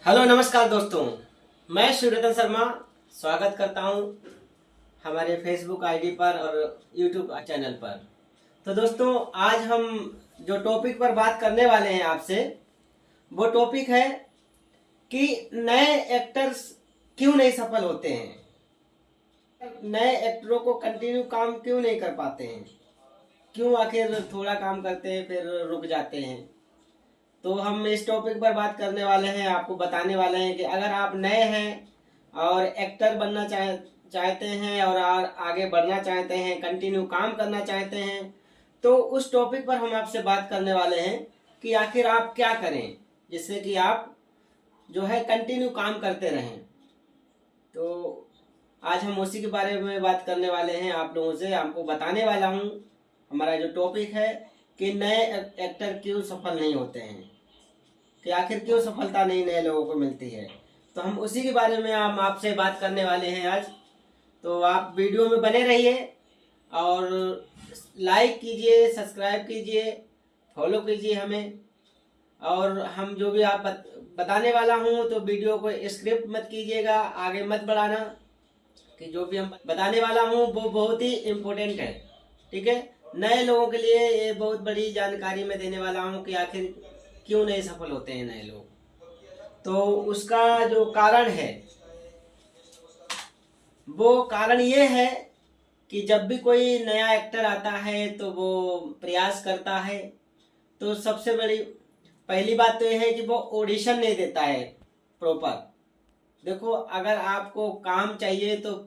Hello नमस्कार दोस्तों, मैं शिवरतन शर्मा स्वागत करता हूं हमारे फेसबुक आईडी पर और यूट्यूब चैनल पर। तो दोस्तों, आज हम जो टॉपिक पर बात करने वाले हैं आपसे, वो टॉपिक है कि नए एक्टर्स क्यों नहीं सफल होते हैं, नए एक्टरों को कंटिन्यू काम क्यों नहीं कर पाते हैं, क्यों आखिर थोड़ा काम करते हैं फिर रुक जाते हैं। तो हम इस टॉपिक पर बात करने वाले हैं, आपको बताने वाले हैं कि अगर आप नए हैं और एक्टर बनना चाहते हैं और आगे बढ़ना चाहते हैं, कंटिन्यू काम करना चाहते हैं, तो उस टॉपिक पर हम आपसे बात करने वाले हैं कि आखिर आप क्या करें जिससे कि आप जो है कंटिन्यू काम करते रहें। तो आज हम उसी के बारे में बात करने वाले हैं, आप लोगों से आपको बताने वाला हूं। हमारा जो टॉपिक है कि नए एक्टर क्यों सफल नहीं होते हैं, कि आखिर क्यों सफलता नहीं नए लोगों को मिलती है। तो हम उसी के बारे में हम आपसे बात करने वाले हैं आज। तो आप वीडियो में बने रहिए और लाइक कीजिए, सब्सक्राइब कीजिए, फॉलो कीजिए हमें। और हम जो भी आप बताने वाला हूँ तो वीडियो को स्क्रिप्ट मत कीजिएगा, आगे मत बढ़ाना, कि जो भी हम बताने वाला हूँ वो बहुत ही इम्पोर्टेंट है। ठीक है, नए लोगों के लिए ये बहुत बड़ी जानकारी मैं देने वाला हूँ कि आखिर क्यों नहीं सफल होते हैं नए लोग। तो उसका जो कारण है, वो कारण ये है कि जब भी कोई नया एक्टर आता है तो वो प्रयास करता है, तो सबसे बड़ी पहली बात तो ये है कि वो ऑडिशन नहीं देता है प्रॉपर। देखो, अगर आपको काम चाहिए तो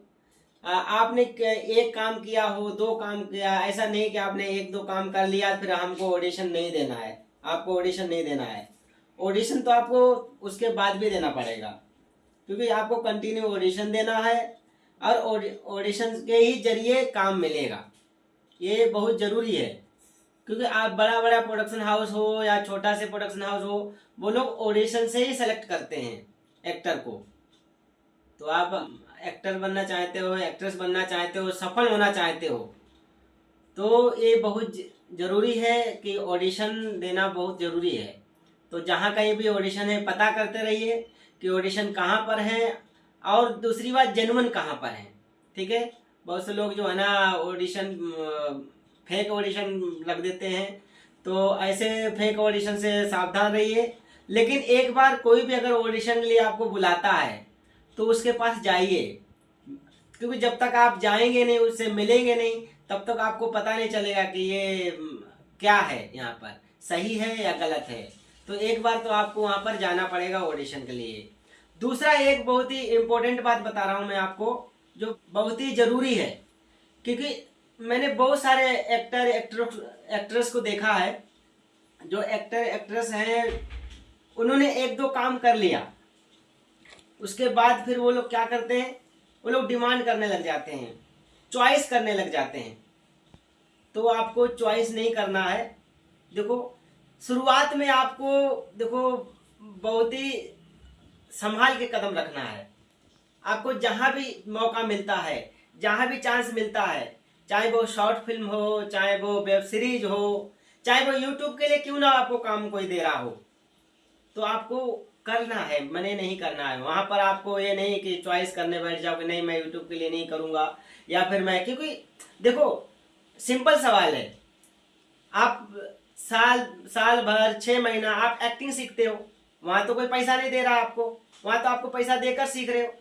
आपने एक काम किया हो, दो काम किया, ऐसा नहीं कि आपने एक दो काम कर लिया फिर हमको ऑडिशन नहीं देना है। आपको ऑडिशन नहीं देना है, ऑडिशन तो आपको उसके बाद भी देना पड़ेगा, क्योंकि आपको कंटिन्यू ऑडिशन देना है और ऑडिशन के ही जरिए काम मिलेगा। ये बहुत ज़रूरी है, क्योंकि आप बड़ा बड़ा प्रोडक्शन हाउस हो या छोटा से प्रोडक्शन हाउस हो, वो लोग ऑडिशन से ही सेलेक्ट करते हैं एक्टर को। तो आप एक्टर बनना चाहते हो, एक्ट्रेस बनना चाहते हो, सफल होना चाहते हो, तो ये बहुत ज़रूरी है कि ऑडिशन देना बहुत ज़रूरी है। तो जहाँ कहीं भी ऑडिशन है पता करते रहिए कि ऑडिशन कहाँ पर है, और दूसरी बात जेन्युइन कहाँ पर है। ठीक है, बहुत से लोग जो है ना ऑडिशन फेक ऑडिशन रख देते हैं, तो ऐसे फेक ऑडिशन से सावधान रहिए। लेकिन एक बार कोई भी अगर ऑडिशन के लिए आपको बुलाता है तो उसके पास जाइए, क्योंकि जब तक आप जाएंगे नहीं, उससे मिलेंगे नहीं, तब तक आपको पता नहीं चलेगा कि ये क्या है, यहाँ पर सही है या गलत है। तो एक बार तो आपको वहाँ पर जाना पड़ेगा ऑडिशन के लिए। दूसरा, एक बहुत ही इम्पोर्टेंट बात बता रहा हूँ मैं आपको, जो बहुत ही ज़रूरी है, क्योंकि मैंने बहुत सारे एक्ट्रेस को देखा है, जो एक्टर एक्ट्रेस हैं, उन्होंने एक दो काम कर लिया, उसके बाद फिर वो लोग क्या करते हैं, वो लोग डिमांड करने लग जाते हैं, चॉइस करने लग जाते हैं। तो आपको चॉइस नहीं करना है। देखो, शुरुआत में आपको देखो बहुत ही संभाल के कदम रखना है। आपको जहाँ भी मौका मिलता है, जहाँ भी चांस मिलता है, चाहे वो शॉर्ट फिल्म हो, चाहे वो वेब सीरीज हो, चाहे वो यूट्यूब के लिए क्यों ना आपको काम कोई दे रहा हो, तो आपको करना है, मने नहीं करना है। वहां पर आपको ये नहीं कि चॉइस करने बैठ जाओ कि नहीं मैं यूट्यूब के लिए नहीं करूंगा, या फिर मैं, क्योंकि देखो सिंपल सवाल है, आप साल साल भर 6 महीना आप एक्टिंग सीखते हो, वहां तो कोई पैसा नहीं दे रहा आपको, वहां तो आपको पैसा देकर सीख रहे हो।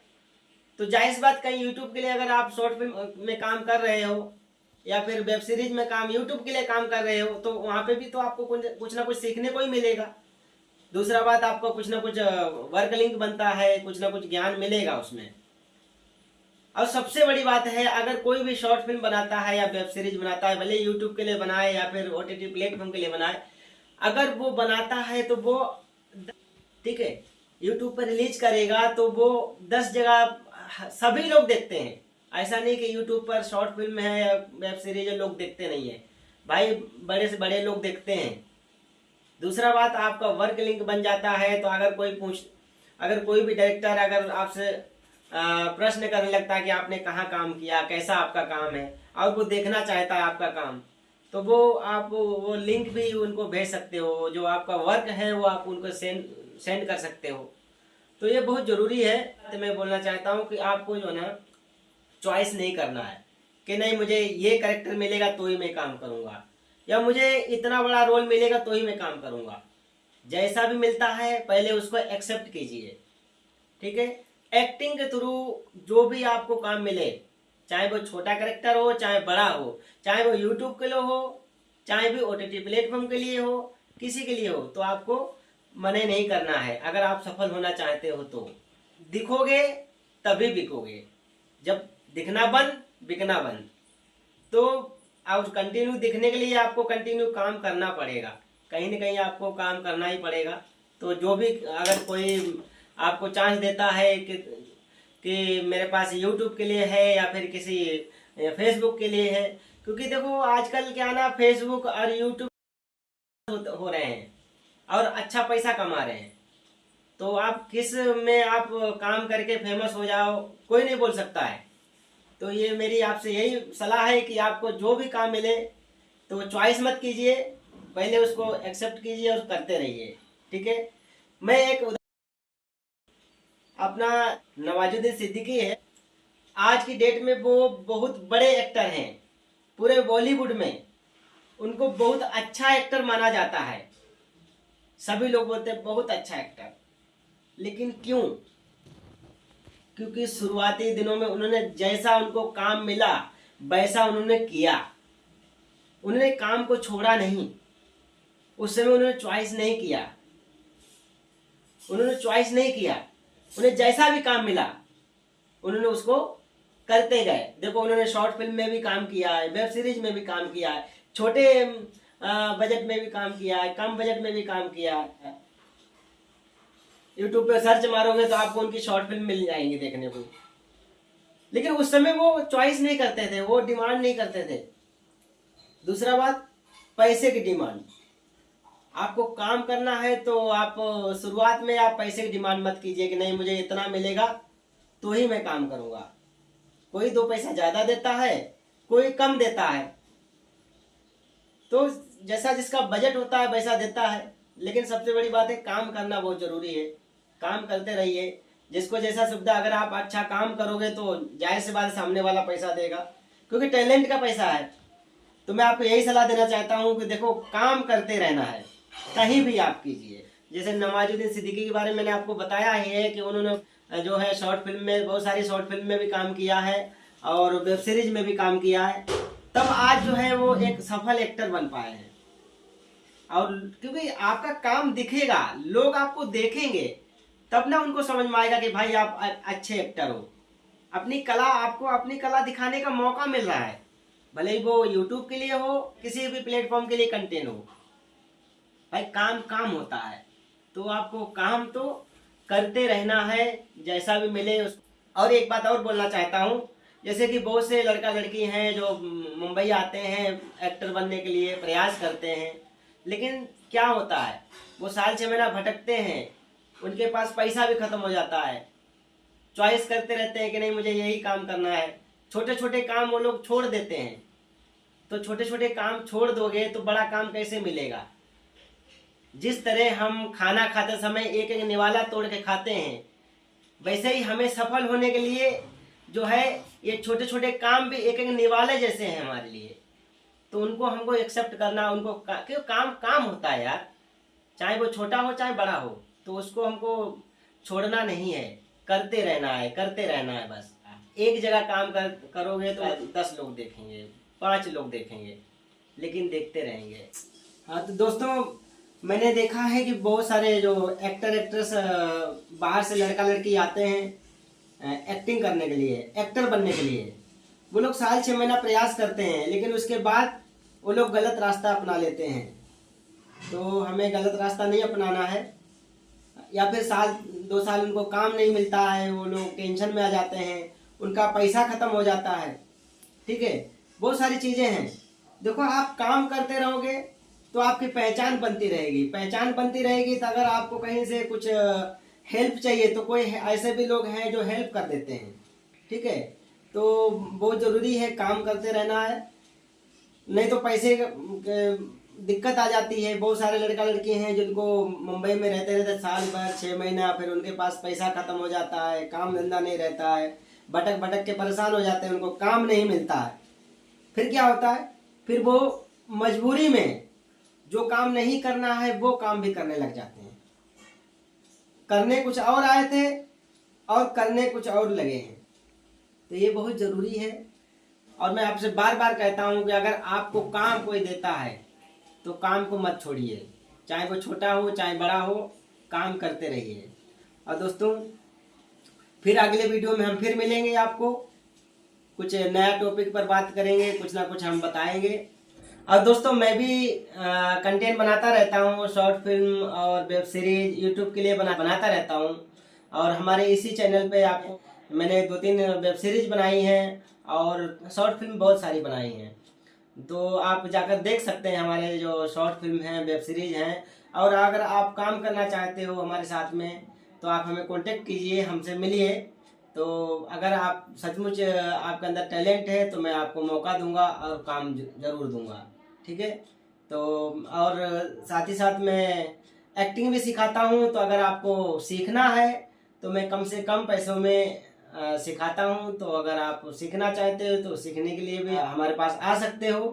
तो जाहिर बात, कहीं यूट्यूब के लिए अगर आप शॉर्ट फिल्म में काम कर रहे हो या फिर वेब सीरीज में काम, यूट्यूब के लिए काम कर रहे हो, तो वहां पे भी तो आपको कुछ ना कुछ सीखने को ही मिलेगा। दूसरा बात, आपको कुछ ना कुछ वर्क लिंक बनता है, कुछ ना कुछ ज्ञान मिलेगा उसमें। और सबसे बड़ी बात है, अगर कोई भी शॉर्ट फिल्म बनाता है या वेब सीरीज बनाता है, भले यूट्यूब के लिए बनाए या फिर ओटीटी प्लेटफॉर्म के लिए बनाए, अगर वो बनाता है तो वो, ठीक है, यूट्यूब पर रिलीज करेगा तो वो 10 जगह सभी लोग देखते हैं। ऐसा नहीं कि यूट्यूब पर शॉर्ट फिल्म है या वेब सीरीज है लोग देखते नहीं है, भाई बड़े से बड़े लोग देखते हैं। दूसरा बात, आपका वर्क लिंक बन जाता है, तो अगर कोई भी डायरेक्टर अगर आपसे प्रश्न करने लगता है कि आपने कहाँ काम किया, कैसा आपका काम है, और वो देखना चाहता है आपका काम, तो वो लिंक भी उनको भेज सकते हो, जो आपका वर्क है वो आप उनको सेंड कर सकते हो। तो ये बहुत ज़रूरी है। तो मैं बोलना चाहता हूँ कि आपको जो है ना चॉइस नहीं करना है कि नहीं मुझे ये कैरेक्टर मिलेगा तो ही मैं काम करूँगा, या मुझे इतना बड़ा रोल मिलेगा तो ही मैं काम करूँगा। जैसा भी मिलता है पहले उसको एक्सेप्ट कीजिए, ठीक है। एक्टिंग के थ्रू जो भी आपको काम मिले, चाहे वो छोटा कैरेक्टर हो चाहे बड़ा हो, चाहे वो यूट्यूब के लिए हो चाहे भी ओटीटी प्लेटफॉर्म के लिए हो, किसी के लिए हो, तो आपको मना नहीं करना है। अगर आप सफल होना चाहते हो तो दिखोगे तभी बिकोगे, जब दिखना बंद बिकना बंद। तो आप कंटिन्यू दिखने के लिए आपको कंटिन्यू काम करना पड़ेगा, कहीं ना कहीं आपको काम करना ही पड़ेगा। तो जो भी अगर कोई आपको चांस देता है कि मेरे पास यूट्यूब के लिए है या फिर किसी फेसबुक के लिए है, क्योंकि देखो आजकल क्या ना फेसबुक और यूट्यूब हो रहे हैं और अच्छा पैसा कमा रहे हैं। तो आप किस में आप काम करके फेमस हो जाओ कोई नहीं बोल सकता है। तो ये मेरी आपसे यही सलाह है कि आपको जो भी काम मिले तो चॉइस मत कीजिए, पहले उसको एक्सेप्ट कीजिए और करते रहिए, ठीक है। मैं एक अपना नवाजुद्दीन सिद्दीकी है, आज की डेट में वो बहुत बड़े एक्टर हैं पूरे बॉलीवुड में, उनको बहुत अच्छा एक्टर माना जाता है, सभी लोग बोलते हैं बहुत अच्छा एक्टर। लेकिन क्यों? क्योंकि शुरुआती दिनों में उन्होंने जैसा उनको काम मिला वैसा उन्होंने किया, उन्होंने काम को छोड़ा नहीं। उस समय उन्होंने चॉइस नहीं किया, उन्हें जैसा भी काम मिला उन्होंने उसको करते गए। देखो उन्होंने शॉर्ट फिल्म में भी काम किया है, वेब सीरीज में भी काम किया है, छोटे बजट में भी काम किया है, कम बजट में भी काम किया है। यूट्यूब पे सर्च मारोगे तो आपको उनकी शॉर्ट फिल्म मिल जाएंगी देखने को। लेकिन उस समय वो चॉइस नहीं करते थे, वो डिमांड नहीं करते थे। दूसरा बात, पैसे की डिमांड। आपको काम करना है तो आप शुरुआत में आप पैसे की डिमांड मत कीजिए कि नहीं मुझे इतना मिलेगा तो ही मैं काम करूंगा। कोई 2 पैसा ज्यादा देता है, कोई कम देता है, तो जैसा जिसका बजट होता है वैसा देता है। लेकिन सबसे बड़ी बात है काम करना बहुत जरूरी है, काम करते रहिए। जिसको जैसा सुविधा, अगर आप अच्छा काम करोगे तो जाहिर सी बात सामने वाला पैसा देगा, क्योंकि टैलेंट का पैसा है। तो मैं आपको यही सलाह देना चाहता हूँ कि देखो काम करते रहना है, कहीं भी आप कीजिए। जैसे नवाजुद्दीन सिद्दीकी के बारे में मैंने आपको बताया ही है कि उन्होंने जो है शॉर्ट फिल्म में, बहुत सारी शॉर्ट फिल्म में भी काम किया है और वेब सीरीज में भी काम किया है, तब आज जो है वो एक सफल एक्टर बन पाए हैं। और क्योंकि आपका काम दिखेगा, लोग आपको देखेंगे, तब ना उनको समझ में आएगा कि भाई आप अच्छे एक्टर हो। अपनी कला, आपको अपनी कला दिखाने का मौका मिल रहा है, भले ही वो यूट्यूब के लिए हो, किसी भी प्लेटफॉर्म के लिए कंटेंट हो। भाई काम काम होता है, तो आपको काम तो करते रहना है जैसा भी मिले उस। और एक बात और बोलना चाहता हूँ, जैसे कि बहुत से लड़का लड़की हैं जो मुंबई आते हैं एक्टर बनने के लिए, प्रयास करते हैं, लेकिन क्या होता है वो साल 6 महीना भटकते हैं, उनके पास पैसा भी खत्म हो जाता है, चॉइस करते रहते हैं कि नहीं मुझे यही काम करना है। छोटे छोटे काम वो लोग छोड़ देते हैं। तो छोटे छोटे काम छोड़ दोगे तो बड़ा काम कैसे मिलेगा? जिस तरह हम खाना खाते समय एक एक निवाला तोड़ के खाते हैं, वैसे ही हमें सफल होने के लिए जो है ये छोटे छोटे काम भी एक एक निवाले जैसे हैं हमारे लिए। तो उनको हमको एक्सेप्ट करना, उनको क्यों काम काम होता है यार, चाहे वो छोटा हो चाहे बड़ा हो, तो उसको हमको छोड़ना नहीं है, करते रहना है, करते रहना है। बस एक जगह काम करोगे तो 10 लोग देखेंगे, 5 लोग देखेंगे, लेकिन देखते रहेंगे। हाँ तो दोस्तों, मैंने देखा है कि बहुत सारे जो एक्टर एक्ट्रेस बाहर से लड़का लड़की आते हैं एक्टिंग करने के लिए, एक्टर बनने के लिए। वो लोग साल 6 महीना प्रयास करते हैं, लेकिन उसके बाद वो लोग गलत रास्ता अपना लेते हैं। तो हमें गलत रास्ता नहीं अपनाना है, या फिर साल 2 साल उनको काम नहीं मिलता है, वो लोग टेंशन में आ जाते हैं, उनका पैसा खत्म हो जाता है, ठीक है। बहुत सारी चीज़ें हैं। देखो आप काम करते रहोगे तो आपकी पहचान बनती रहेगी, पहचान बनती रहेगी। तो अगर आपको कहीं से कुछ हेल्प चाहिए तो कोई ऐसे भी लोग हैं जो हेल्प कर देते हैं, ठीक है। तो बहुत ज़रूरी है काम करते रहना है, नहीं तो पैसे दिक्कत आ जाती है। बहुत सारे लड़का लड़की हैं जिनको मुंबई में रहते रहते साल भर 6 महीना, फिर उनके पास पैसा खत्म हो जाता है, काम धंधा नहीं रहता है, भटक भटक के परेशान हो जाते हैं, उनको काम नहीं मिलता है। फिर क्या होता है, फिर वो मजबूरी में जो काम नहीं करना है वो काम भी करने लग जाते हैं। करने कुछ और आए थे और करने कुछ और लगे हैं। तो ये बहुत ज़रूरी है। और मैं आपसे बार बार कहता हूँ कि अगर आपको काम कोई देता है तो काम को मत छोड़िए, चाहे वो छोटा हो चाहे बड़ा हो, काम करते रहिए। और दोस्तों, फिर अगले वीडियो में हम फिर मिलेंगे, आपको कुछ नया टॉपिक पर बात करेंगे, कुछ ना कुछ हम बताएंगे। और दोस्तों, मैं भी कंटेंट बनाता रहता हूँ, शॉर्ट फिल्म और वेब सीरीज यूट्यूब के लिए बनाता रहता हूँ। और हमारे इसी चैनल पे आपको मैंने 2-3 वेब सीरीज बनाई हैं और शॉर्ट फिल्म बहुत सारी बनाई हैं। तो आप जाकर देख सकते हैं हमारे जो शॉर्ट फिल्म हैं, वेब सीरीज हैं। और अगर आप काम करना चाहते हो हमारे साथ में तो आप हमें कांटेक्ट कीजिए, हमसे मिलिए। तो अगर आप सचमुच आपके अंदर टैलेंट है तो मैं आपको मौका दूंगा और काम जरूर दूंगा, ठीक है। तो और साथ ही साथ मैं एक्टिंग भी सिखाता हूँ। तो अगर आपको सीखना है तो मैं कम से कम पैसों में सिखाता हूँ। तो अगर आप सीखना चाहते हो तो सीखने के लिए भी हमारे पास आ सकते हो।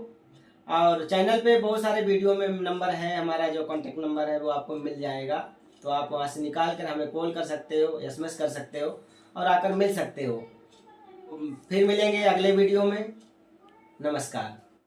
और चैनल पे बहुत सारे वीडियो में नंबर है, हमारा जो कांटेक्ट नंबर है वो आपको मिल जाएगा। तो आप वहाँ से निकाल कर हमें कॉल कर सकते हो, SMS कर सकते हो और आकर मिल सकते हो। फिर मिलेंगे अगले वीडियो में। नमस्कार।